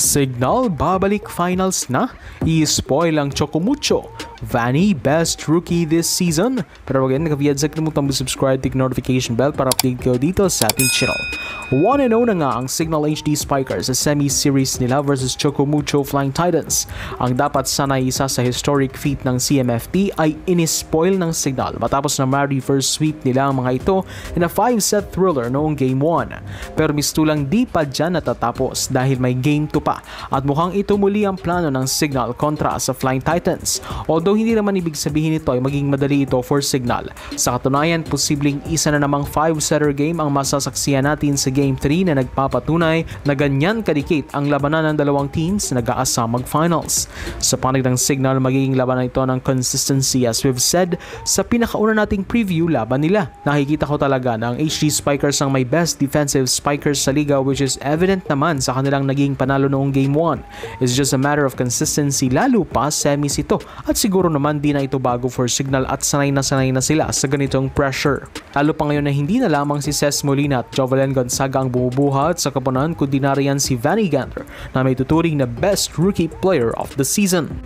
Signal babalik finals na. I-spoil ang Chocomucho. Vanny best rookie this season. Pero again, naka-viad sa kalimutan mo subscribe, click notification bell para update kayo dito sa ating channel. 1-0 na nga ang Signal HD Spikers sa semi-series nila versus Chocomucho Flying Titans. Ang dapat sana isa sa historic feat ng CMFT ay inispoil ng Signal matapos na ma-reverse sweep nila ang mga ito in a 5-set thriller noong Game 1. Pero mistulang di pa dyan natatapos dahil may Game 2 pa at mukhang ito muli ang plano ng Signal kontra sa Flying Titans. Although hindi naman ibig sabihin ito ay maging madali ito for Signal. Sa katunayan, posibleng isa na namang 5-setter game ang masasaksiyan natin sa Game 3 na nagpapatunay na ganyan kadikit ang labanan ng dalawang teams na nag-aasa mag-finals. Sa panig ng Signal, magiging labanan ito ng consistency as we've said sa pinakauna nating preview laban nila. Nakikita ko talaga na ang HD Spikers ang may best defensive spikers sa liga, which is evident naman sa kanilang naging panalo noong Game 1. It's just a matter of consistency, lalo pa semis ito at siguro naman di na ito bago for Signal at sanay na sila sa ganitong pressure. Lalo pa ngayon na hindi na lamang si Ces Molina at Jovelyn Gonzaga ang bumubuhat sa kapunan, kundi na riyan si Vanny Gander na may tuturing na best rookie player of the season.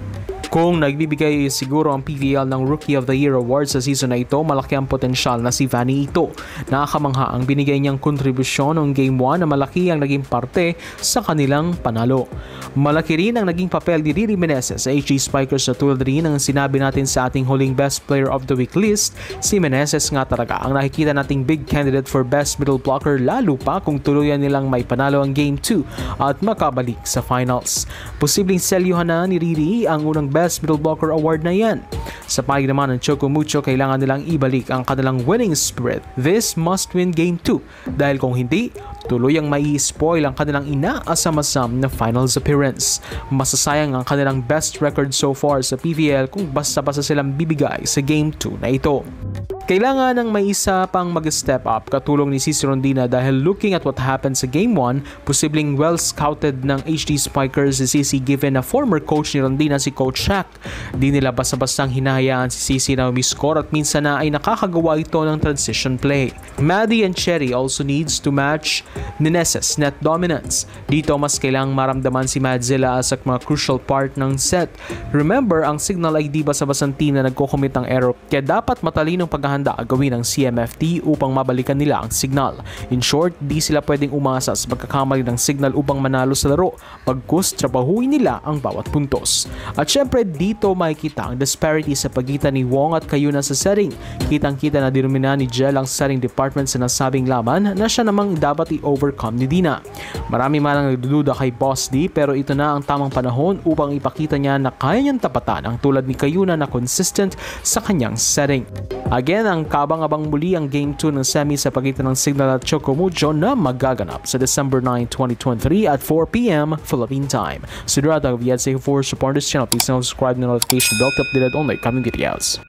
Kung nagbibigay siguro ang PVL ng Rookie of the Year award sa season na ito, malaki ang potensyal na si Vanny ito. Nakakamangha ang binigay niyang kontribusyon noong Game 1 na malaki ang naging parte sa kanilang panalo. Malaki rin ang naging papel ni Riri Meneses sa HD Spikers na tulad rin ang sinabi natin sa ating huling Best Player of the Week list. Si Meneses nga talaga ang nakikita nating big candidate for Best Middle Blocker, lalo pa kung tuluyan nilang may panalo ang Game 2 at makabalik sa finals. Posibleng selyuhan na ni Riri ang unang Best Middle Blocker Award na yan. Sa panig naman ng Chocomucho, kailangan nilang ibalik ang kanilang winning spirit. This must win Game 2 dahil kung hindi, tuluyang mai-spoil ang kanilang inaasam-asam na finals appearance. Masasayang ang kanilang best record so far sa PVL kung basta-basta silang bibigay sa Game 2 na ito. Kailangan ng may isa pang mag-step up katulong ni Cici Rondina dahil looking at what happened sa Game 1, posibleng well-scouted ng HD Spikers si Cici given na former coach ni Rondina si Coach Shaq. Di nila basta-bastang hinahayaan si Cici na umiscore at minsan na ay nakakagawa ito ng transition play. Maddie and Cherry also needs to match Meneses' net dominance. Dito mas kailangang maramdaman si Madzilla as a mga crucial part ng set. Remember, ang Signal ay di basta-bastang team na nagko-commit ng error kaya dapat matalinong paghahanda gawin ng CMFT upang mabalikan nila ang Signal. In short, di sila pwedeng umasa sa pagkakamali ng Signal upang manalo sa laro, pagkus trabahuin nila ang bawat puntos. At syempre dito makikita ang disparity sa pagitan ni Wong at Kayuna sa setting. Kitang-kita na dinumina ni Jel ang setting department sa nasabing laban na siya namang dapat i-overcome ni Dina. Marami man ang nagdududa kay Boss D pero ito na ang tamang panahon upang ipakita niya na kaya niyang tapatan ang tulad ni Kayuna na consistent sa kanyang setting. Again, ang kabang-abang muli ang Game 2 ng semi sa pagitan ng Signal at Chocomucho na magaganap sa December 9, 2023 at 4 p.m. Philippine time. So, Durata, if you had say for support this channel, please subscribe and notification bell to updated only coming videos.